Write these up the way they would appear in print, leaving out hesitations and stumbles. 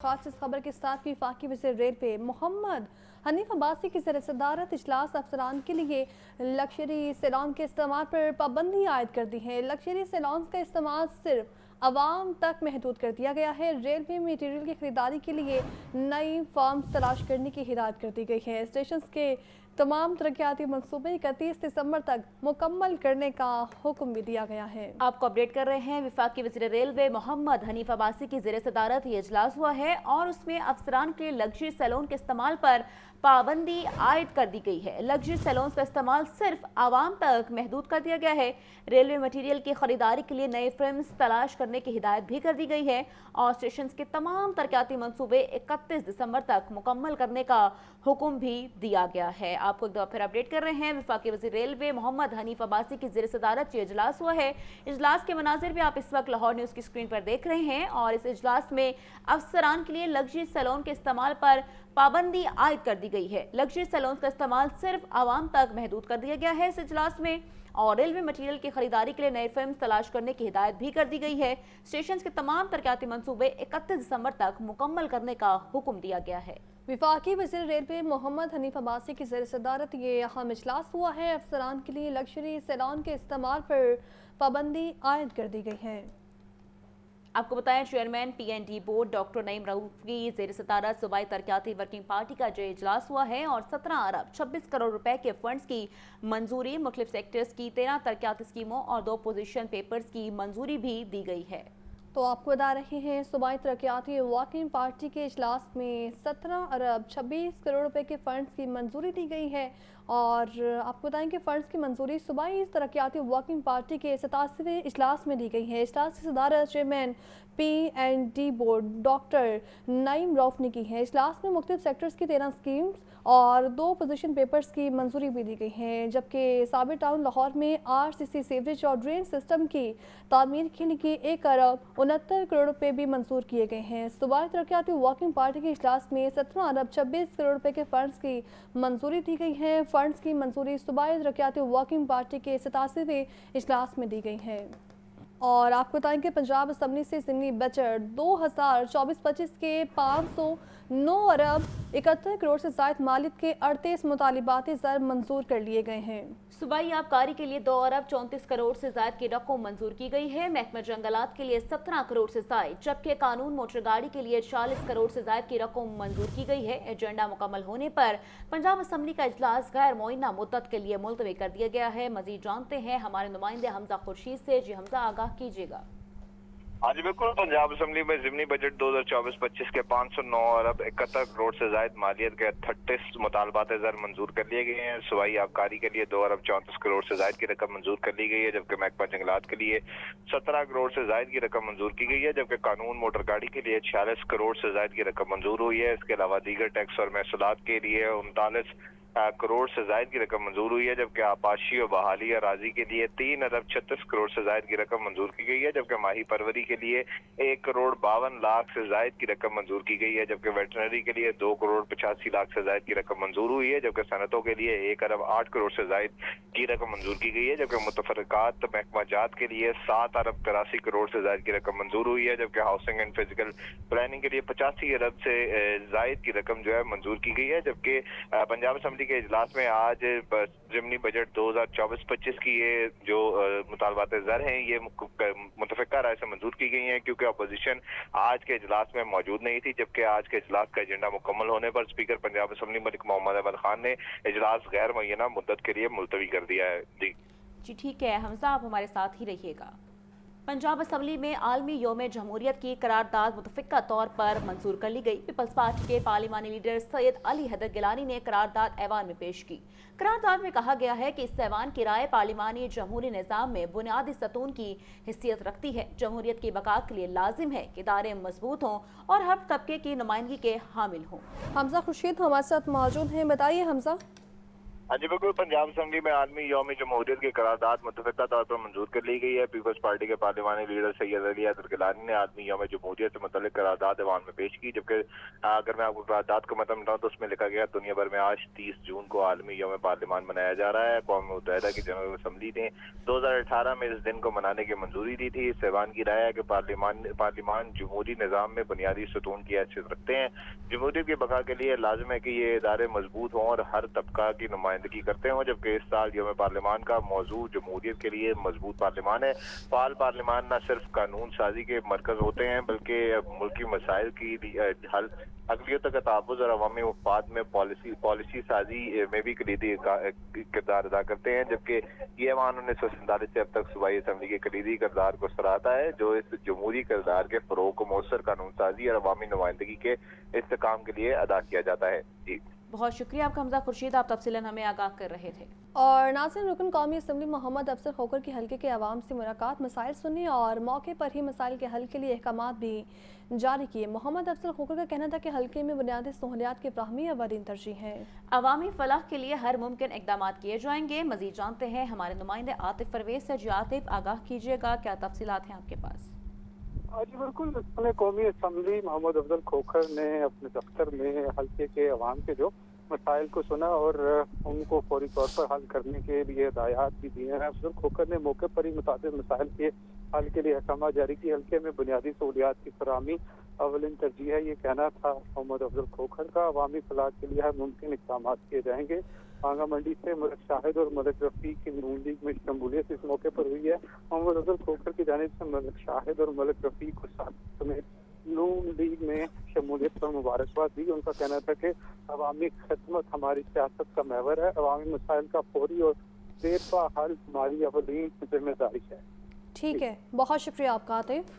खास इस खबर के साथ वफाकी वज़ीर रेलवे मोहम्मद हनीफ अब्बासी की ज़ेर सदारत इजलास अफसरान के लिए लग्जरी सैलून के इस्तेमाल पर पाबंदी आयद कर दी है। लग्जरी सैलून का इस्तेमाल सिर्फ आवाम तक महदूद कर दिया गया है। रेलवे मटीरियल की खरीदारी के लिए नई फर्म्स तलाश करने की हिदायत कर दी गई है। स्टेशन के तमाम तरक्याती मनसूबे 31 दिसंबर तक मुकम्मल करने का हुक्म भी दिया गया है। आपको अपडेट कर रहे हैं, वफाकी वज़ीर रेलवे मोहम्मद हनीफ अब्बासी की ज़ेर सदारत ये इजलास हुआ है और उसमें अफसरान के लग्जरी सैलून के इस्तेमाल पर पाबंदी आयद कर दी गई है। लग्जरी सैलून का इस्तेमाल सिर्फ आवाम तक महदूद कर दिया गया है। रेलवे मटीरियल की खरीदारी के लिए नए फिल्म्स तलाश करने की हिदायत भी कर दी गई है और स्टेशन के तमाम तरक्याती मनसूबे 31 दिसंबर तक मुकम्मल करने का हुक्म भी दिया गया है। आपको एक दफा फिर अपडेट कर रहे हैं, वफाकी वज़ीर रेलवे मोहम्मद हनीफ अब्बासी की ज़ेर सदारत ये इजलास हुआ है। इजलास के मनाजिर भी आप इस वक्त लाहौर न्यूज़ की स्क्रीन पर देख रहे हैं और इस इजलास में अफसरान के लिए लग्जरी सैलून के इस्तेमाल पर पाबंदी आयद कर दी गई है। लग्जरी सैलून का इस्तेमाल सिर्फ आवाम तक महदूद कर दिया गया है इस इजलास में और रेलवे मटीरियल की खरीदारी के लिए नए फिल्म तलाश करने की हिदायत भी कर दी गई है। स्टेशन के तमाम तरक्याती मंसूबे 31 दिसंबर तक मुकम्मल करने का हुक्म दिया गया है। वफाकी वज़ीर रेलवे मोहम्मद हनीफ अब्बासी की ज़ेर सदारत ये अहम इजलास हुआ है। अफसरान के लिए लग्जरी सैलून के इस्तेमाल पर पाबंदी आयद कर दी गई है। आपको बताएं, chairman PND board doctor Naeem Rauf की ज़ेर सदारत सूबाई तरक्याती वर्किंग पार्टी का जो इजलास हुआ है और 17 अरब 26 करोड़ रुपए के फंड्स की मंजूरी, मुख्तलिफ सेक्टर्स की 13 तरक्याती स्कीमों और 2 पोजीशन पेपर्स की मंजूरी भी दी गई है। तो आपको बता रहे हैं, सूबाई तरक्याती वर्किंग पार्टी के इजलास में 17 अरब 26 करोड़ रुपए के फंड्स की मंजूरी दी गई है और आपको बताएं कि फंड्स की मंजूरी सूबाई तरक्याती वर्किंग पार्टी के 87वें इजलास में दी गई है। इजलास की सदारत chairman PND board doctor Naeem Rauf ने की है। इजलास में मुख्तलिफ सेक्टर्स की 13 स्कीम्स और 2 पोजीशन पेपर्स की मंजूरी भी दी गई है, जबकि साबिर टाउन लाहौर में RCC सीवरेज और ड्रेन सिस्टम की तामीर के लिए 1 अरब 69 करोड़ रुपए भी मंजूर किए गए हैं। सूबाई तरक्याती वर्किंग पार्टी के इजलास में 17 अरब 26 करोड़ रुपए के फंड्स की मंजूरी दी गई है। फंड्स की मंजूरी सूबाई तरक्याती वर्किंग पार्टी के 87वें इजलास में दी गई है। और आपको बताएं कि पंजाब असम्बली से ज़िमनी बजट 2024-25 के 509 अरब 71 करोड़ से ज़ायद मालियत के 38 मुतालिबात ज़र मंजूर कर लिए गए हैं। सूबाई आबकारी के लिए 2 अरब 34 करोड़ से ज़ायद की रकम मंजूर की गई है। महकमा जंगलात के लिए 17 करोड़ से ज़ायद, जबकि कानून मोटर गाड़ी के लिए 40 करोड़ से ज़ायद की रकम मंजूर की गई है। एजेंडा मुकम्मल होने पर पंजाब असम्बली का इजलास गैर मुअय्यना मुद्दत के लिए मुलतवी कर दिया गया है। मजीद जानते हैं हमारे नुमाइंदे हमजा खुर्शीद से। जी हमजा, आगाह कीजिएगा। हाँ जी बिल्कुल, पंजाब असम्बली में ज़िमनी बजट 2024-25 के 509 अरब 71 करोड़ से जायद मालियत के 38 मुतालबात ज़र मंजूर कर लिए गए हैं। सूबाई आबकारी के लिए 2 अरब 34 करोड़ से जायद की रकम मंजूर कर ली गई है, जबकि महकमा जंगलात के लिए 17 करोड़ से जायद की रकम मंजूर की गई है, जबकि कानून मोटर गाड़ी के लिए 46 करोड़ से जायद की रकम मंजूर हुई है। इसके अलावा दीगर टैक्स और महसूलात के लिए 39 करोड़ से जायद की रकम मंजूर हुई है, जबकि आपाशी और बहाली अराजी के लिए 3 अरब 36 करोड़ से जायद की रकम मंजूर की गई है, जबकि माही परवरी के लिए 1 करोड़ 52 लाख से जायद की रकम मंजूर की गई है, जबकि वेटनरी के लिए 2 करोड़ 85 लाख से जायद की रकम मंजूर हुई है, जबकि सनतों के लिए 1 अरब 8 करोड़ से जायद की रकम मंजूर की गई है, जबकि मुतफरकात महकमा जात के लिए 7 अरब 83 करोड़ से जायद की रकम मंजूर हुई है, जबकि हाउसिंग एंड फिजिकल प्लानिंग के लिए 85 अरब से जायद की रकम जो है मंजूर की गई है। जबकि पंजाब असम्बली के इजलास में आज ज़िमनी बजट 2024-25 की ये जो मुतालबात ज़र हैं ये मुतफ़िक़ा राय से मंजूर की गई हैं, क्योंकि अपोजिशन आज के इजलास में मौजूद नहीं थी। जबकि आज के इजलास का एजेंडा मुकम्मल होने पर स्पीकर पंजाब असम्बली मलिक मोहम्मद अवल खान ने इजलास गैर मुअय्यना मुद्दत के लिए मुलतवी कर दिया है। जी ठीक है हमजा, आप हमारे साथ ही रहिएगा। पंजाब असम्बली में आलमी योम जमहूरियत की करारदाद मुतफ़िक़ा तौर पर मंजूर कर ली गई। पीपल्स पार्टी के पार्लिमानी लीडर सैयद अली हैदर गिलानी ने करारदाद ऐवान में पेश की। करारदाद में कहा गया है कि इस ऐवान की राय पार्लिमानी जमहूरी निज़ाम में बुनियादी सतून की हैसियत रखती है। जमहूरियत की बका के लिए लाजिम है कि इदारे मजबूत हों और हर तबके की नुमाइंदगी के हामिल हों। हमजा खुर्शीद हमारे साथ मौजूद हैं, बताइए हमजा। हाँ जी बिल्कुल, पंजाब असम्बली में आलमी यौम जमहूरियत की करारदाद मुतफ़िक़ा तौर पर मंजूर कर ली गई है। पीपल्स पार्टी के पार्लिमानी लीडर सैयद अली हैदर गिलानी ने आलमी यौम जमहूरियत से मुतल्लिक़ करारदाद अवाम में पेश की, जबकि अगर मैं आपको करारदाद का मतलब बताऊँ तो उसमें लिखा गया दुनिया भर में आज 30 जून को आलमी यौम पार्लिमान मनाया जा रहा है। अक़वाम मुत्तहिदा की जनरल असम्बली ने 2018 में इस दिन को मनाने की मंजूरी दी थी। इस ऐवान की राय है कि पार्लिमान जमहूरी निज़ाम में बुनियादी सतून की हैसियत रखते हैं। जमहूरियत की बका के लिए लाजिम है कि ये इदारे मजबूत हों और हर तबका की नुमाइंदगी करते हों, जबकि इस साल यौम पार्लिमान का मौजू जमहूरियत के लिए मजबूत पार्लिमान है। फाल पार्लिमान न सिर्फ कानून साजी के मरकज होते हैं बल्कि मुल्की मसाइल की हल, अक़लियतों का तहफ़्फ़ुज़ और अवामी मफ़ाद में पॉलिसी साजी में भी कलीदी किरदार अदा करते हैं। जबकि ये ऐवान 1947 से अब तक सूबाई असम्बली के कलीदी किरदार को सराहता है, जो इस जमहूरी किरदार के फ़रोग़ को मौसर कानून साजी और अवामी नुमाइंदगी के इस्तेहकाम के लिए अदा किया जाता है। जी बहुत शुक्रिया आपका हमजा खुर्शीद, आप तफसीलन हमें आगाह कर रहे थे। और नाज़रीन, रुकन कौमी असम्बली मोहम्मद अफसर खोखर के हल्के के अवाम से मुलाकात, मसाइल सुनने और मौके पर ही मसाइल के हल के लिए अहकामात भी जारी किए। मोहम्मद अफसर खोखर का कहना था कि हल्के में बुनियादी सहूलियात की फ्राहमी अवलीन तरजीह है। अवामी फलाह के लिए हर मुमकिन इकदाम किए जाएंगे। मजीद जानते हैं हमारे नुमाइंदे आतिफ परवेज से। जी आतिफ, आगाह कीजिएगा, क्या तफसीलात हैं आपके पास? जी बिल्कुल, अपने कौमी असम्बली मोहम्मद अफजल खोखर ने अपने दफ्तर में हल्के के अवाम के जो मसाइल को सुना और उनको फौरी तौर पर हल करने के लिए हिदायत भी दिए हैं। अफजल खोखर ने मौके पर ही मुताबिक मसाइल के हल के लिए अहकाम जारी की। हल्के में बुनियादी सहूलियात की फराहमी अवलिन तरजीह है, ये कहना था मोहम्मद अफजल खोखर का। अवामी फलाह के लिए हर मुमकिन इक़दाम किए जाएंगे। बांगा मंडी से मलिक शाहिद और मलिक रफ़ीक की नून लीग में शमूलियत इस मौके पर हुई है। मोहम्मद अफजल खोखर की जानिब से मलिक शाहिद और मलिक रफ़ीक को साथ समेत नून लीग में शमूलियत पर मुबारकबाद दी। उनका कहना था कि अवामी खिदमत हमारी सियासत का महवर है, अवामी मसाइल का फौरी और देरपा हल हमारी अवलीन जिम्मेदारी है। ठीक है, बहुत शुक्रिया आपका आतिफ।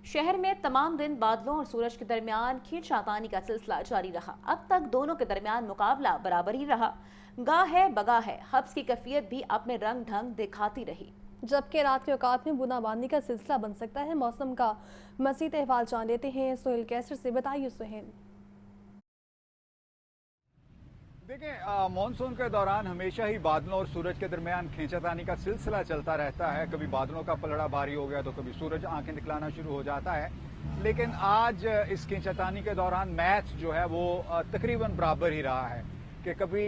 शहर में तमाम दिन बादलों और सूरज के दरमियान खींचातानी का सिलसिला जारी रहा। अब तक दोनों के दरमियान मुकाबला बराबर ही रहा। गा है बगा है, हब्स की कैफियत भी अपने रंग ढंग दिखाती रही, जबकि रात के औकात में बूंदाबांदी का सिलसिला बन सकता है। मौसम का मज़ीद अहवाल जान लेते हैं सुहेल कैसर से। बताइए सुहेल। देखिए, मानसून के दौरान हमेशा ही बादलों और सूरज के दरमियान खींचातानी का सिलसिला चलता रहता है। कभी बादलों का पलड़ा भारी हो गया तो कभी सूरज आंखें दिखलाना शुरू हो जाता है। लेकिन आज इस खींचातानी के दौरान मैच जो है वो तकरीबन बराबर ही रहा है कि कभी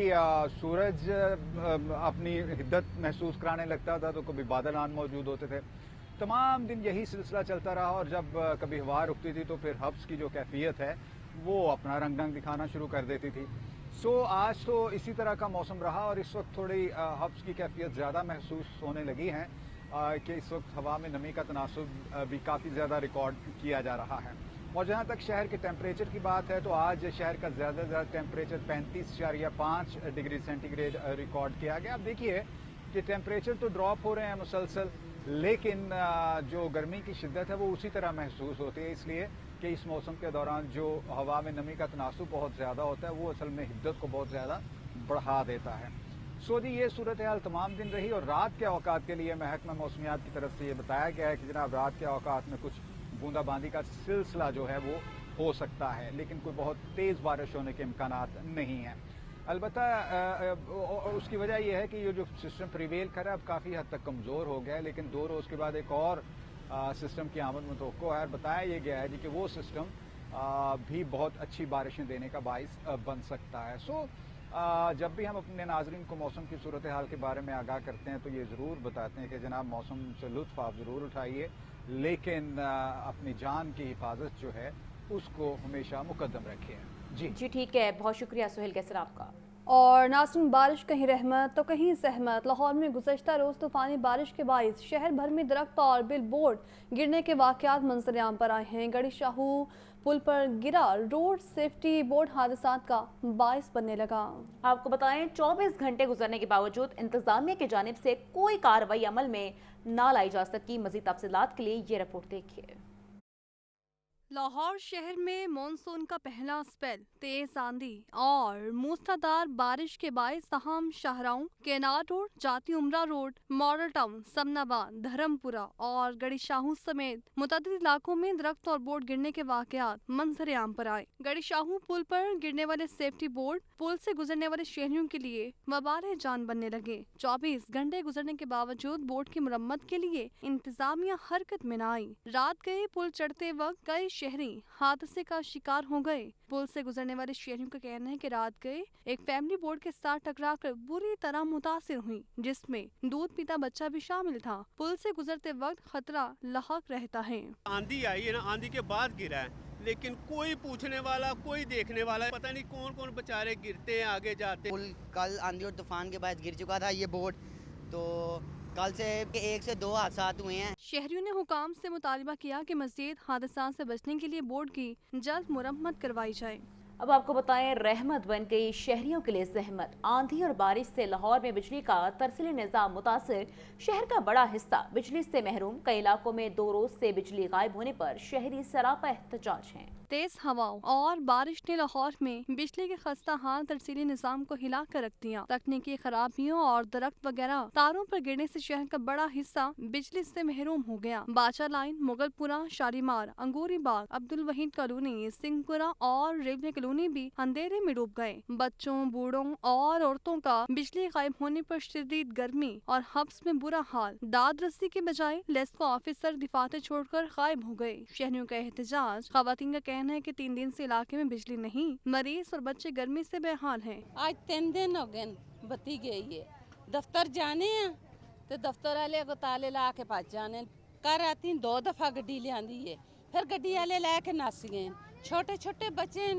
सूरज अपनी हिद्दत महसूस कराने लगता था तो कभी बादल आन मौजूद होते थे। तमाम दिन यही सिलसिला चलता रहा और जब कभी हवा रुकती थी तो फिर हब्स की जो कैफियत है वो अपना रंग ढंग दिखाना शुरू कर देती थी। आज तो इसी तरह का मौसम रहा और इस वक्त थोड़ी हब्स की कैफियत ज़्यादा महसूस होने लगी है कि इस वक्त हवा में नमी का तनासुब भी काफ़ी ज़्यादा रिकॉर्ड किया जा रहा है। और जहाँ तक शहर के टेम्परेचर की बात है तो आज शहर का ज़्यादा से ज़्यादा टेम्परेचर 35.5 डिग्री सेंटीग्रेड रिकॉर्ड किया गया। अब देखिए कि टेम्परेचर तो ड्रॉप हो रहे हैं मुसलसल, लेकिन जो गर्मी की शिद्दत है वो उसी तरह महसूस होती है, इसलिए कि इस मौसम के दौरान जो हवा में नमी का तनासुब बहुत ज़्यादा होता है वो असल में हिद्दत को बहुत ज़्यादा बढ़ा देता है। जी, ये सूरत हाल तमाम दिन रही और रात के औकात के लिए महकमा मौसमियात की तरफ से ये बताया गया है कि जनाब रात के औकात में कुछ बूंदाबांदी का सिलसिला जो है वो हो सकता है, लेकिन कोई बहुत तेज़ बारिश होने के इम्कानात नहीं हैं। अलबत्ता उसकी वजह यह है कि ये जो सिस्टम प्रिवेल कर रहा है अब काफ़ी हद तक कमज़ोर हो गया है, लेकिन 2 रोज़ के बाद एक और सिस्टम की आमद मुतवक्को है। बताया ये गया है कि वो सिस्टम भी बहुत अच्छी बारिशें देने का बाइस बन सकता है। जब भी हम अपने नाजरीन को मौसम की सूरत हाल के बारे में आगाह करते हैं तो ये ज़रूर बताते हैं कि जनाब मौसम से लुत्फ़ आप ज़रूर उठाइए, लेकिन अपनी जान की हिफाजत जो है उसको हमेशा मुकद्दम रखिए। जी ठीक है, बहुत शुक्रिया सुहेल कैसर आपका। और नाज़रीन, बारिश कहीं रहमत तो कहीं सहमत। लाहौर में गुज़श्ता रोज़ तूफ़ानी बारिश के बाइस शहर भर में दरख्त और बिलबोर्ड गिरने के वाक़यात मंजर आम पर आए हैं। गड़ी शाहू पुल पर गिरा रोड सेफ्टी बोर्ड हादसात का बाइस बनने लगा। आपको बताएं 24 घंटे गुजरने के बावजूद इंतजामिया की जानिब से कोई कार्रवाई अमल में ना लाई जा सकी। मज़ीद तफसीलात के लिए ये रिपोर्ट देखिए। लाहौर शहर में मॉनसून का पहला स्पेल तेज आंधी और मूसलाधार बारिश के बायस तमाम शाहराहों केनार road, Jati Umra road, model town, Samanabad, Dharampura और गड़ी शाहू समेत मुतअद्दिद इलाकों में दरख्त और बोर्ड गिरने के वाकयात मंजर आम पर आए। गड़ी शाहू पुल पर गिरने वाले सेफ्टी बोर्ड पुल से गुजरने वाले शहरियों के लिए वबारे जान बनने लगे। 24 घंटे गुजरने के बावजूद बोर्ड की मुरम्मत के लिए इंतजामिया हरकत में न आई। रात गए पुल चढ़ते वक्त कई शहरी हादसे का शिकार हो गए। पुल से गुजरने वाले शहरियों का कहना है कि रात गए एक फैमिली बोर्ड के साथ टकराकर बुरी तरह मुतासिर हुई, जिसमें दूध पीता बच्चा भी शामिल था। पुल से गुजरते वक्त खतरा लाहक रहता है। आंधी आई है ना, आंधी के बाद गिरा है, लेकिन कोई पूछने वाला, कोई देखने वाला, पता नहीं कौन कौन बेचारे गिरते हैं, आगे जाते। पुल कल आंधी और तूफान के बाद गिर चुका था ये बोर्ड, तो कल से 1 से 2 हादसा हुए हैं। शहरियों ने हुकाम से मुतालबा किया कि मज़ीद हादसा से बचने के लिए बोर्ड की जल्द मुरम्मत करवाई जाए। अब आपको बताएं, रहमत बन गई शहरियों के लिए ज़हमत। आंधी और बारिश से लाहौर में बिजली का तरसीली निज़ाम मुतासिर, शहर का बड़ा हिस्सा बिजली से महरूम। कई इलाकों में 2 रोज से बिजली गायब होने पर शहरी सरापा एहतजाज हैं। तेज हवाओं और बारिश ने लाहौर में बिजली के खस्ता हाल तरसीली निज़ाम को हिला कर रख दिया। तकनीकी खराबियों और दरख्त वगैरह तारों पर गिरने से शहर का बड़ा हिस्सा बिजली से महरूम हो गया। बाचा लाइन, मुगलपुरा, शालीमार, अंगूरी बाग, अब्दुल वहीद कॉलोनी, सिंहपुरा और रेलवे कॉलोनी भी अंधेरे में डूब गए। बच्चों, बूढ़ों और औरतों का बिजली गायब होने पर शदीद गर्मी और हब्स में बुरा हाल। दाद रस्सी के बजाय लेस्को ऑफिसर दिफाते छोड़कर गायब हो गए। शहरियों का एहतजाज, खवातीन का कहना है कि 3 दिन से इलाके में बिजली नहीं, मरीज और बच्चे गर्मी से बेहाल हैं। आज 3 दिन हो गए बत्ती गई है। दफ्तर जाने हैं तो दफ्तर वाले को ताले ला के पास जाने। कर आती 2 दफा गड्डी ले आंदी है, फिर गड्डी वाले ला के नस गए। छोटे छोटे बच्चे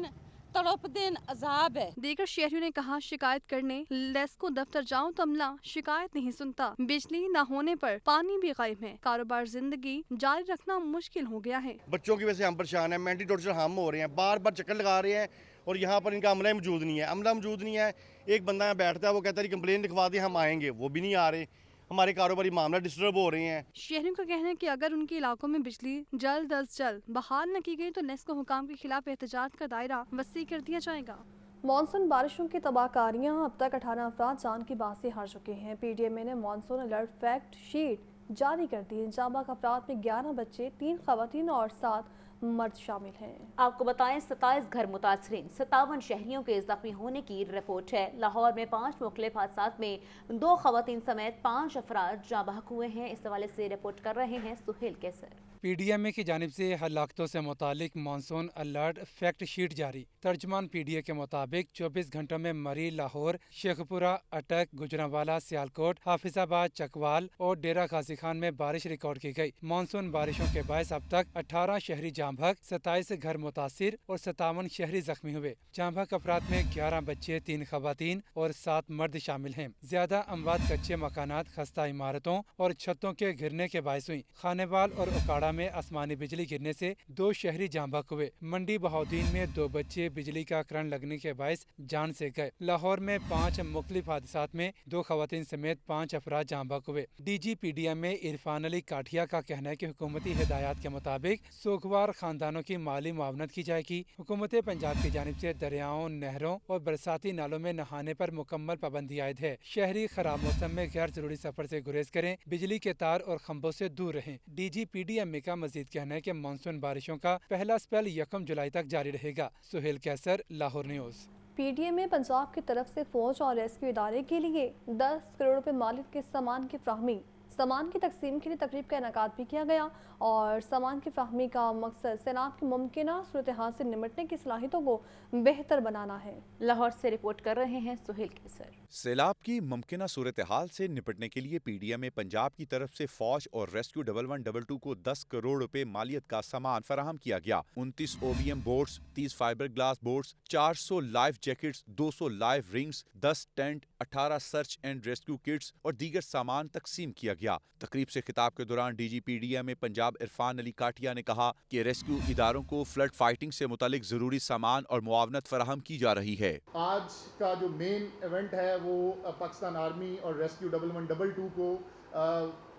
तड़प देन अजाब है। दीगर शहरियों ने कहा, शिकायत करने लेस्को दफ्तर जाऊं तो अमला शिकायत नहीं सुनता। बिजली न होने पर पानी भी गायब है। कारोबार जिंदगी जारी रखना मुश्किल हो गया है। बच्चों की वजह से हम परेशान हैं, मेंटली टॉर्चर हम हो रहे हैं, बार बार चक्कर लगा रहे हैं और यहाँ पर इनका अमला मौजूद नहीं है। अमला मौजूद नहीं है, एक बंदा यहाँ बैठता है, वो कहता है कंप्लेन लिखवा दें हम आएंगे, वो भी नहीं आ रहे। हमारे कारोबारी मामला डिस्टर्ब हो रहे हैं। शहरियों का कहना है कि अगर उनके इलाकों में बिजली जल्द अज जल्द बहाल न की गई तो नेस्को हुकाम के खिलाफ एहतजाज का दायरा वसी कर दिया जाएगा। मानसून बारिशों की तबाहकारियां, अब तक 18 अफराद जान की बाजी हार चुके हैं। PDMA ने मानसून अलर्ट फैक्ट शीट जारी कर दी। जाबाक अफराद में 11 बच्चे, 3 खवातीन और 7 मर्द शामिल हैं। आपको बताएं, 27 घर मुतासरीन, 57 शहरियों के जख्मी होने की रिपोर्ट है। लाहौर में 5 मुख्तलिफ हादसात में 2 खवातीन समेत 5 अफराद जाँ बहक हुए हैं। इस हवाले से रिपोर्ट कर रहे हैं सुहेल कैसर। PDMA की जानिब से हलाकतों से मुतालिक मानसून अलर्ट फैक्ट शीट जारी। तर्जमान PDA के मुताबिक 24 घंटों में मरी, लाहौर, शेखपुरा, अटक, गुजरांवाला, सियालकोट, हाफिजाबाद, चकवाल और डेरा गाजी खान में बारिश रिकॉर्ड की गई। मानसून बारिशों के बायस अब तक 18 शहरी जामभक, 27 घर मुतासिर और 57 शहरी जख्मी हुए। जामभक अफराद में 11 बच्चे, 3 खवातीन और 7 मर्द शामिल हैं। ज्यादा अमवात कच्चे मकानात, खस्ता इमारतों और छतों के गिरने के बायस हुई। खानेवाल और उकाड़ा में आसमानी बिजली गिरने से 2 शहरी जामबहक हुए। मंडी बहाउद्दीन में 2 बच्चे बिजली का करंट लगने के बायस जान से गए। लाहौर में 5 मुख्तलिफ हादसात में 2 खवातीन समेत 5 अफराद जामबहक हुए। DG PDMA इरफान अली काठिया का कहना है कि हुकूमती हिदायत के मुताबिक सोगवार खानदानों की माली मुआवनत की जाएगी। हुकूमत पंजाब की जानिब से दरियाओं, नहरों और बरसाती नालों में नहाने पर मुकम्मल पाबंदी आयद है। शहरी खराब मौसम में गैर जरूरी सफर से गुरेज करें, बिजली के तार और खंभों से दूर रहें। DG PDMA का मजीद कहना है कि मानसून बारिशों का पहला स्पेल 1 जुलाई तक जारी रहेगा। सुहेल कैसर, लाहौर न्यूज़। PDMA पंजाब की तरफ से फौज और रेस्क्यू इदारे के लिए 10 करोड़ रुपए मालियत के सामान की फ्राहमी, सामान की तकसीम के लिए तकरीब का इनेकाद भी किया गया और सामान की फ्राहमी का मकसद सैलाब की मुमकिन सूरत हाल से निपटने की सलाहियतों को बेहतर बनाना है। लाहौर से रिपोर्ट कर रहे हैं सुहेल कैसर। सैलाब की मुमकिन सूरत हाल से निपटने के लिए PDMA पंजाब की तरफ से फौज और रेस्क्यू 1112 को 10 करोड़ रुपए मालियत का सामान फराहम किया गया। 29 OBM boats, 30 fibre glass boats, 400 life jackets, 200 life rings, 10 tent, 18 search and rescue kits और दीगर सामान तकसीम किया गया। तकरीब से खिताब के दौरान DG PDMA पंजाब इरफान अली काठिया ने कहा कि रेस्क्यू इदारों को फ्लड फाइटिंग से मुतालिक जरूरी सामान और मुआवनत फराहम की जा रही है। आज का जो मेन इवेंट है वो पाकिस्तान आर्मी और रेस्क्यू 1112 को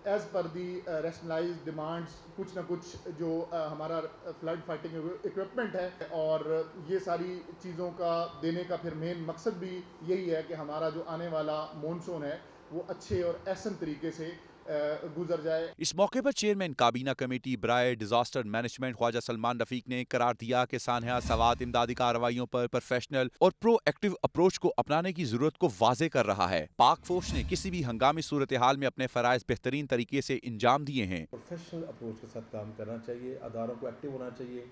ایز پر دی ریشنلائز ڈیمانڈس کچھ نہ کچھ جو ہمارا فلڈ فائٹنگ اکوپمنٹ ہے، اور یہ ساری چیزوں کا دینے کا پھر مین مقصد بھی یہی ہے کہ ہمارا جو آنے والا مونسون ہے وہ اچھے اور احسن طریقے سے گزر جائے۔ اس موقع پر چیئرمین کابینہ کمیٹی برائے ڈیزاسٹر مینجمنٹ خواجہ سلمان رفیق نے قرار دیا کہ سانحہ سوات امدادی کارروائیوں پر پروفیشنل اور پرو ایکٹیو اپروچ کو اپنانے کی ضرورت کو واضح کر رہا ہے۔ پاک فوج نے کسی بھی ہنگامی صورتحال میں اپنے فرائض بہترین طریقے سے انجام دیے ہیں۔ پروفیشنل اپروچ کے ساتھ کام کرنا چاہیے، اداروں کو ایکٹیو ہونا چاہیے،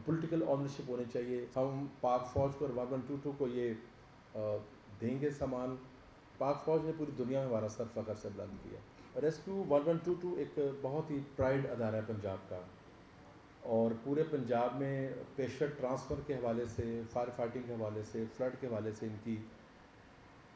پولیٹیکل آنرشپ ہونی چاہیے۔ ہم پاک فوج کو 1122 کو یہ دیں گے سامان۔ پاک فوج نے پوری دنیا میں ہمارا سر فخر سے بلند کیا۔ ریسکیو 1122 ایک بہت ہی پرائڈ ادارہ ہے پنجاب کا، اور پورے پنجاب میں پیشنٹ ٹرانسفر کے حوالے سے، فائر فائٹنگ کے حوالے سے، فلڈ کے حوالے سے ان کی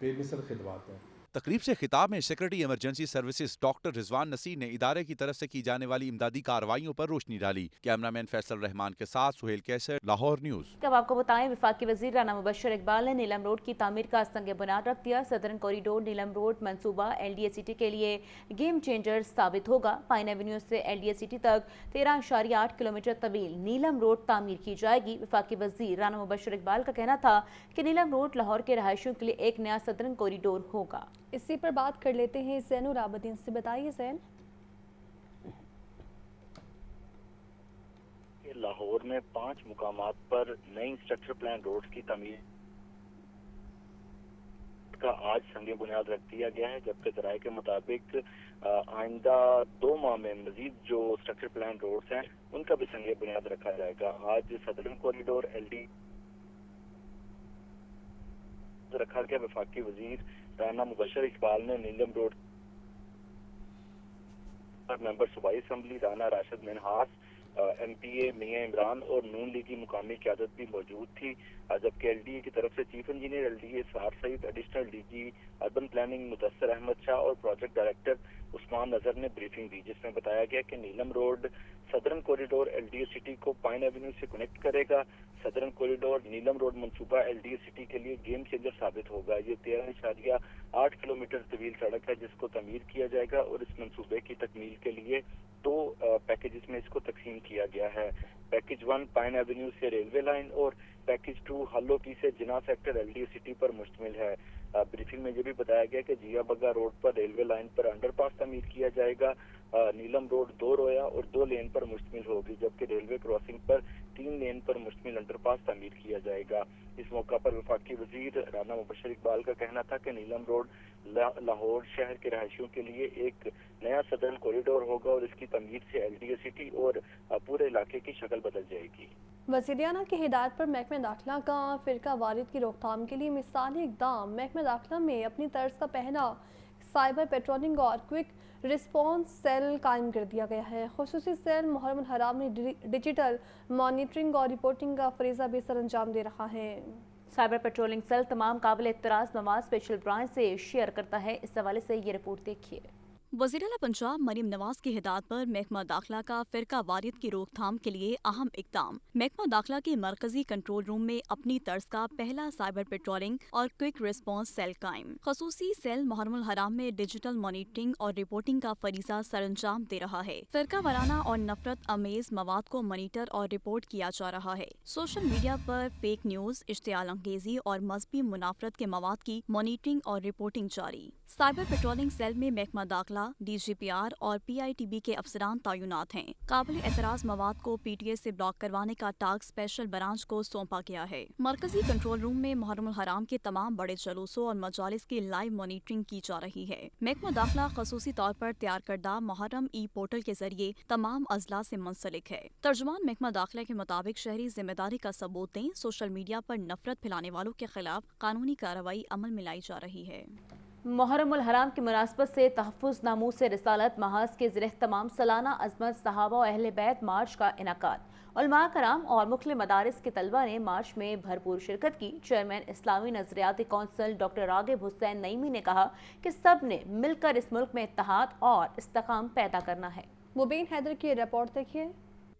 بے مثل خدمات ہیں۔ تقریب سے خطاب میں سیکرٹری ایمرجنسی سروسز ڈاکٹر رضوان نصیر نے ادارے کی طرف سے کی جانے والی امدادی کارروائیوں پر روشنی ڈالی۔ کیمرہ مین فیصل رحمان کے ساتھ سہیل کیسر، لاہور نیوز۔ اب آپ کو بتائیں، وفاقی وزیر رانا مبشر اقبال نے نیلم روڈ کی تعمیر کا سنگ بنیاد رکھ دیا۔ سدرن کوریڈور نیلم روڈ منصوبہ LDA سٹی کے لیے گیم چینجر ثابت ہوگا۔ پائن ایونیو سے LDA سٹی تک 13.8 کلومیٹر طویل نیلم روڈ تعمیر کی جائے گی۔ وفاقی وزیر رانا مبشر اقبال کا کہنا تھا کہ نیلم روڈ لاہور کے رہائشیوں کے لیے ایک نیا سدرن کوریڈور ہوگا۔ اسی پر بات کر لیتے ہیں زین العابدین سے۔ بتائیے زین۔ لاہور میں 5 مقامات پر نئی اسٹرکچر پلان روڈز کی تعمیر کا آج سنگ بنیاد رکھ دیا گیا ہے، جبکہ ذرائع کے مطابق آئندہ 2 ماہ میں مزید جو اسٹرکچر پلان روڈز ہیں ان کا بھی سنگ بنیاد رکھا جائے گا۔ آج سدرن کوریڈور LD رکھا گیا۔ وفاقی وزیر رانا مبشر اقبال نے نیلم روڈ ممبر صوبائی اسمبلی رانا راشد منہاس، MPA میاں عمران اور نون لیگ کی مقامی قیادت بھی موجود تھی، جبکہ LDA کی طرف سے چیف انجینئر LDA سار Saeed, additional DG urban planning Mudassir Ahmed Shah اور پروجیکٹ ڈائریکٹر عثمان نظر نے بریفنگ دی، جس میں بتایا گیا کہ Neelum road southern corridor LDA city کو پائن ایونیو سے کنیکٹ کرے گا۔ سدرن کوریڈور نیلم روڈ منصوبہ LDA سٹی کے لیے گیم چینجر ثابت ہوگا۔ یہ 13.8 کلومیٹر طویل سڑک ہے جس کو تعمیر کیا جائے گا، اور اس منصوبے کی تکمیل کے لیے 2 پیکیجز میں اس کو تقسیم کیا گیا ہے۔ پیکیج 1 پائن ایونیو سے ریلوے لائن اور پیکیج 2 ہلوکی سے جناح سیکٹر LDA سٹی پر مشتمل ہے۔ بریفنگ میں یہ بھی بتایا گیا کہ جیا بگا روڈ پر ریلوے لائن پر انڈر پاس تعمیر کیا جائے گا۔ نیلم روڈ 2 رویا اور 2 لین پر مشتمل ہوگی، جبکہ ریلوے کراسنگ پر 3 لین پر مشتمل انڈر پاس تعمیر کیا جائے گا۔ اس موقع پر وفاقی وزیر رانا مبشر اقبال کا کہنا تھا کہ نیلم روڈ لاہور شہر کے رہائشیوں کے لیے ایک نیا سدرن کوریڈور ہوگا، اور اس کی تعمیر سے LDA سٹی اور پورے علاقے کی شکل بدل جائے گی۔ وزیر اعلیٰ کی ہدایت پر محکمہ داخلہ کا فرقہ واریت کی روک تھام کے لیے مثالی اقدام۔ محکمہ داخلہ میں اپنی طرز کا پہلا سائبر پیٹرولنگ اور کوئک رسپانس سیل قائم کر دیا گیا ہے۔ خصوصی سیل محرم الحرام میں ڈیجیٹل مانیٹرنگ اور رپورٹنگ کا فریضہ بھی سر انجام دے رہا ہے۔ سائبر پیٹرولنگ سیل تمام قابل اعتراض مواد اسپیشل برانچ سے شیئر کرتا ہے۔ اس حوالے سے یہ رپورٹ دیکھیے۔ وزیر اعلیٰ پنجاب مریم نواز کی ہدایت پر محکمہ داخلہ کا فرقہ واریت کی روک تھام کے لیے اہم اقدام۔ محکمہ داخلہ کے مرکزی کنٹرول روم میں اپنی طرز کا پہلا سائبر پیٹرولنگ اور کوئک رسپانس سیل قائم۔ خصوصی سیل محرم الحرام میں ڈیجیٹل مانیٹرنگ اور رپورٹنگ کا فریضہ سر انجام دے رہا ہے۔ فرقہ وارانہ اور نفرت امیز مواد کو مانیٹر اور رپورٹ کیا جا رہا ہے۔ سوشل میڈیا پر فیک نیوز، اشتعال انگیزی اور مذہبی منافرت کے مواد کی مانیٹرنگ اور رپورٹنگ جاری۔ سائبر پیٹرولنگ سیل میں محکمہ داخلہ، DGPR اور PITB کے افسران تعینات ہیں۔ قابل اعتراض مواد کو PTA سے بلاک کروانے کا ٹاسک اسپیشل برانچ کو سونپا گیا ہے۔ مرکزی کنٹرول روم میں محرم الحرام کے تمام بڑے جلوسوں اور مجالس کی لائیو مانیٹرنگ کی جا رہی ہے۔ محکمہ داخلہ خصوصی طور پر تیار کردہ محرم پورٹل کے ذریعے تمام اضلاع سے منسلک ہے۔ ترجمان محکمہ داخلہ کے مطابق شہری ذمہ داری کا ثبوت دیں، سوشل میڈیا پر نفرت پھیلانے والوں کے خلاف قانونی کارروائی عمل میں لائی جا رہی ہے۔ محرم الحرام کی مناسبت سے تحفظ ناموس رسالت محاذ کے زیر اہتمام سالانہ عظمت صحابہ و اہل بیت مارچ کا انعقاد۔ علماء کرام اور مختلف مدارس کے طلبہ نے مارچ میں بھرپور شرکت کی۔ چیئرمین اسلامی نظریاتی کونسل ڈاکٹر راغب حسین نعیمی نے کہا کہ سب نے مل کر اس ملک میں اتحاد اور استحکام پیدا کرنا ہے۔ مبین حیدر کی رپورٹ دیکھیے۔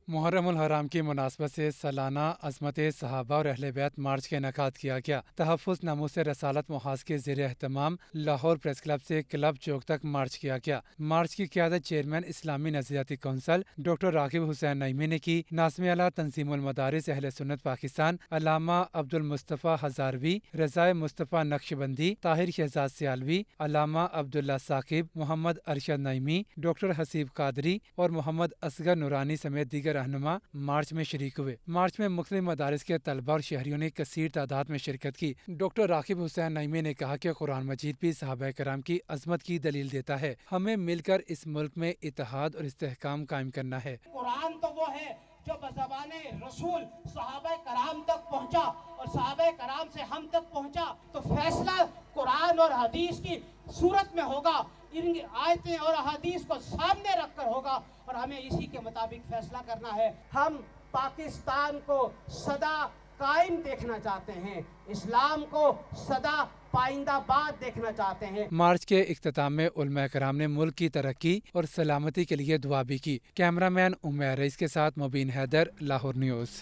मुहर्रम उल हराम की मुनासबत से सालाना अज़मत सहाबा और अहले बैत मार्च का इनेकाद किया गया। तहफ़्फ़ुज़ नामूस रसालत मुहाज़ के ज़ेर एहतमाम लाहौर प्रेस क्लब से क्लब चौक तक मार्च किया गया। मार्च की क़यादत चेयरमैन इस्लामी नज़रियाती कौंसल डॉक्टर राग़िब हुसैन नईमी ने की। नाज़िम आला तंज़ीमुल मदारिस अहले सुन्नत पाकिस्तान अल्लामा अब्दुल मुस्तफ़ा हज़ारवी, रज़ाए मुस्तफ़ा नक्शबंदी, ताहिर शहजाद सियालवी, अल्लामा अब्दुल्ला साकिब, मोहम्मद अरशद नईमी, डॉक्टर हसीब कादरी और मोहम्मद असगर नूरानी समेत दीगर रहनुमा मार्च में शरीक हुए। मार्च में मुख्तलिफ मदारिस के तलबा और शहरियों ने कसीर तादाद में शिरकत की। डॉक्टर राग़िब हुसैन नईमी ने कहा कि कुरान मजीद भी सहाबा कराम की अज़मत की दलील देता है। हमें मिलकर इस मुल्क में इत्तेहाद और इस्तेहकाम कायम करना है। कुरान तो वो है जो बज़बाने रसूल सहाबा कराम तक पहुंचा और सहाबा कराम से हम तक पहुंचा, तो फैसला कुरान और हदीस की सूरत में होगा। इन आयतें और हदीस को सामने रखकर होगा और हमें इसी के मुताबिक फैसला करना है। हम पाकिस्तान को सदा कायम देखना चाहते हैं, इस्लाम को सदा पाइंदाबाद देखना चाहते हैं। मार्च के इख्तिताम में उलमा कराम ने मुल्क की तरक्की और सलामती के लिए दुआ भी की। कैमरामैन उमैर रईस के साथ मुबीन हैदर, लाहौर न्यूज़।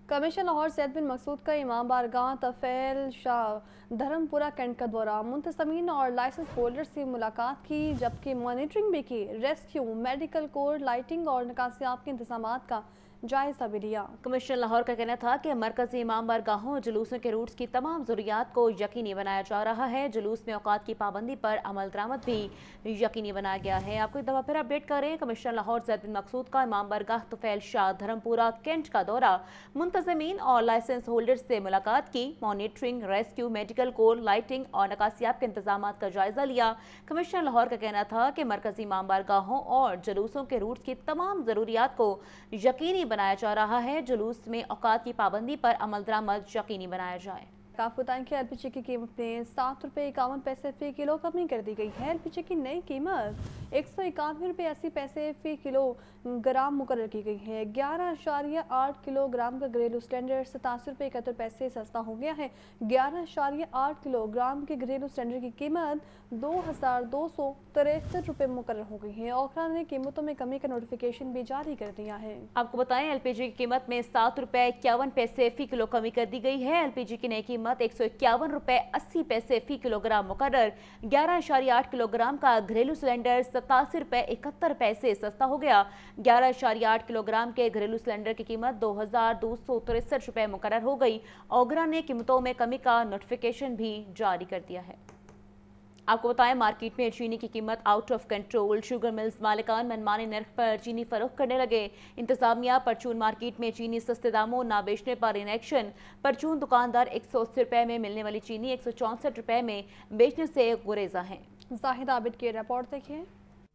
कमिश्नर लाहौर सैयद बिन मकसूद का इमाम बारगाह तफैल शाह धर्मपुरा कैंट का दौरा, मुंतज़मीन और लाइसेंस होल्डर से मुलाकात की, जबकि मॉनिटरिंग भी की। रेस्क्यू, मेडिकल कोड, लाइटिंग और निकासियाब के इंतजामात का जायजा भी लिया। कमिश्नर लाहौर का कहना था कि मरकजी इमाम बारगाहों और जुलूसों के रूट्स की तमाम ज़रूरियात को यकीनी बनाया जा रहा है। जुलूस में औकात की पाबंदी पर अमल दरामद भी यकीनी बनाया गया है। आपको एक दफ़ा फिर अपडेट करें, कमिश्नर लाहौर सैयद बिन मकसूद का इमाम बारगाह तुफैल शाह धर्मपुरा कैंट का दौरा, मुंतज़मीन और लाइसेंस होल्डर से मुलाकात की, monitoring, rescue, medical code, lighting और निकासियाब के इंतजाम का जायजा लिया। कमिश्नर लाहौर का कहना था कि मरकजी इमाम बारगाहों और जुलूसों के रूट्स की तमाम ज़रूरियात को यकीनी बनाया जा रहा है। जुलूस में औकात की पाबंदी पर अमल दरामद यकीनी बनाया जाए। आपको बताएं कि एलपीजी की कीमत में 7 रुपये 51 पैसे फी किलो कमी कर दी गई है। एलपीजी की नई कीमत 191 रुपये 80 पैसे फी किलो ग्राम मुकर्रर की गई है। 11.8 किलोग्राम का घरेलू सिलेंडर 87 रुपये 71 पैसे सस्ता हो गया है। 11.8 किलोग्राम के घरेलू सिलेंडर की कीमत 2263 रुपये मुकर्रर हो गई है। औखरा ने कीमतों में कमी का नोटिफिकेशन भी जारी कर दिया है। आपको बताएं, एलपीजी की कीमत में 7 रुपये 51 पैसे फी किलो कमी कर दी गई है। एलपीजी की नई कीमत 151 रुपये 80 पैसे फी किलोग्राम मुकर्रर। 11.8 किलोग्राम का घरेलू सिलेंडर 87 रुपये 71 पैसे सस्ता हो गया। 11.8 किलोग्राम के घरेलू सिलेंडर की कीमत 2263 रुपये मुकर्रर हो गई। ओगरा ने कीमतों में कमी का नोटिफिकेशन भी जारी कर दिया है। आपको बताएं, मार्केट में चीनी की कीमत out of control. Sugar mills मालिकान मनमाने नर्ख पर चीनी फरोख्त करने लगे। इंतजामिया परचून मार्केट में चीनी सस्ते दामों ना बेचने पर इनेक्शन। परचून दुकानदार 180 रुपये में मिलने वाली चीनी 164 रुपये में बेचने से गुरेजा हैं। जाहिद आबिद की रिपोर्ट देखिए।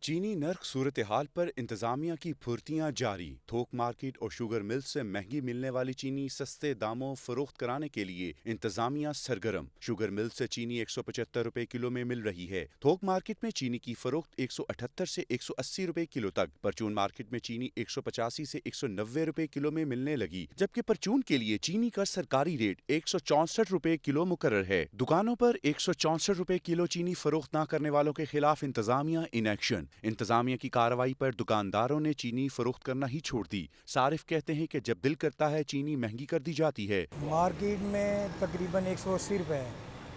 चीनी नर्ख सूरत हाल पर इंतजामिया की फुर्तियां जारी। थोक मार्केट और शुगर मिल से महंगी मिलने वाली चीनी सस्ते दामों फरोख्त कराने के लिए इंतजामिया सरगर्म। शुगर मिल से चीनी 175 रुपए किलो में मिल रही है। थोक मार्केट में चीनी की फरोख्त 178 से 180 रुपए किलो तक। परचून मार्केट में चीनी 185 से 190 रुपए किलो में मिलने लगी, जबकि परचून के लिए चीनी का सरकारी रेट 164 रुपए किलो मुकर्रर है। दुकानों पर 164 रुपए किलो चीनी फरोख्त न करने वालों के खिलाफ इंतजामिया इन एक्शन। इंतजामिया की कार्रवाई पर दुकानदारों ने चीनी फरोख्त करना ही छोड़ दी। सारिफ कहते हैं कि जब दिल करता है चीनी महंगी कर दी जाती है। मार्केट में तकरीबन 180 रुपये है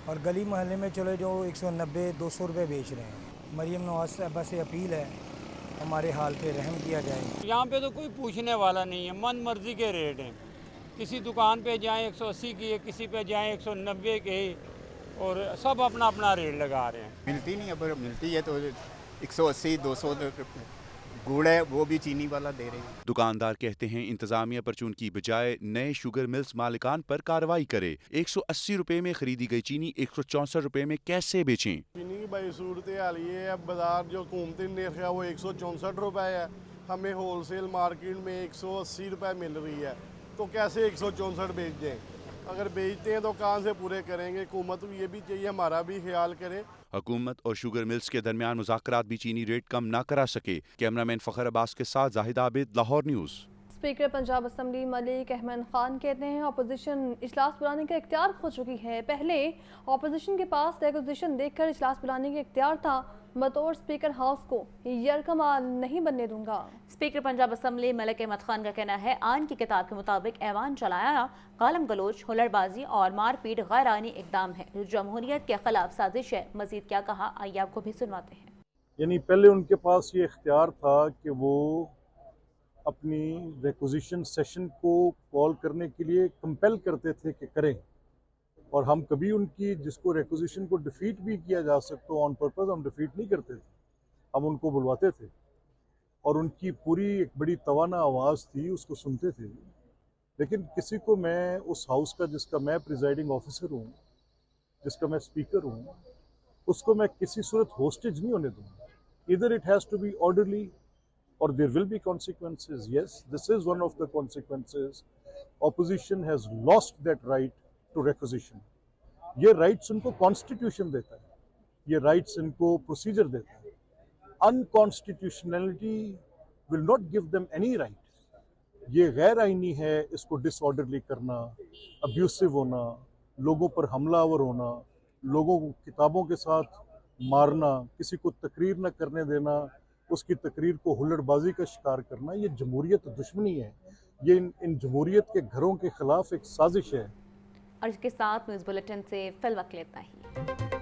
और गली मोहल्ले में चले जो 190-200 रुपये बेच रहे हैं। मरियम नवाज साहबा से अपील है हमारे हाल पे रहम किया जाए। यहाँ पे तो कोई पूछने वाला नहीं है, मन मर्जी के रेट हैं। किसी दुकान पे जाएं 180 की है, किसी पे जाएं 190 के, और सब अपना अपना रेट लगा रहे हैं। मिलती नहीं, अब मिलती है तो 180-200 गुड़ है वो भी चीनी वाला दे रहे हैं। दुकानदार कहते हैं इंतजामिया परचून की बजाय नए शुगर मिल्स मालिकान पर कार्रवाई करे। 180 रुपए में खरीदी गई चीनी 164 रुपए में कैसे बेचें? चीनी की भाई सूरत हाल ये है, बाजार जो कीमती नर्ख है वो 164 रुपए है, हमें होलसेल मार्केट में 180 रुपए मिल रही है, तो कैसे 164 बेच दें? अगर बेचते हैं तो कहाँ से पूरे करेंगे? हुकूमत ये भी चाहिए हमारा भी ख्याल करे। हुकूमत और शुगर मिल्स के दरमियान मुज़ाकरात भी चीनी रेट कम ना करा सके। कैमरामैन फ़खर अब्बास के साथ Zahid Abid, Lahore news. Speaker Punjab assembly Malik Ahmed Khan कहते हैं अपोजिशन इजलास बुलाने का इख्तियार खो चुकी है। पहले अपोजिशन के पास रेगुलेशन देखकर इजलास बुलाने का इख्तियार था, बतौर स्पीकर हाउस को यरकमाल नहीं बनने दूंगा। स्पीकर पंजाब असम्बली मलिक अहमद खान का कहना है, आन की किताब के मुताबिक ऐवान चलाया गालम गलोच, हुल्लड़बाजी और मारपीट गैर आईनी इकदाम है जो जमहूरियत के खिलाफ साजिश है। मजीद क्या कहा, आइए आपको भी सुनवाते हैं। यानी पहले उनके पास ये इख्तियार था कि वो अपनी रिक्विजिशन सेशन को कॉल करने के लिए कंपेल करते थे कि करें, और हम कभी उनकी जिसको रिक्विजिशन को डिफीट भी किया जा सकता ऑन पर्पस हम डिफीट नहीं करते थे, हम उनको बुलवाते थे और उनकी पूरी एक बड़ी तवाना आवाज़ थी, उसको सुनते थे। लेकिन किसी को मैं उस हाउस का जिसका मैं प्रिजाइडिंग ऑफिसर हूँ, जिसका मैं स्पीकर हूँ, उसको मैं किसी सूरत होस्टेज नहीं होने दूँगा। इधर it has to be orderly or there will be consequences. Yes, this is one of the consequences. Opposition has lost that right to requisition. ये rights उनको constitution देता है, ये rights इनको procedure देता है। Unconstitutionality will not give them any right. ये गैर आईनी है, इसको disorderly करना, abusive होना, लोगों पर हमलावर होना, लोगों को किताबों के साथ मारना, किसी को तकरीर न करने देना, उसकी तकरीर को हुल्लड़बाजी का शिकार करना, ये जमहूरियत दुश्मनी है। ये इन जमहूरियत के घरों के खिलाफ एक साजिश है। और इसके साथ न्यूज़ बुलेटिन से फिल वक्त लेता ही।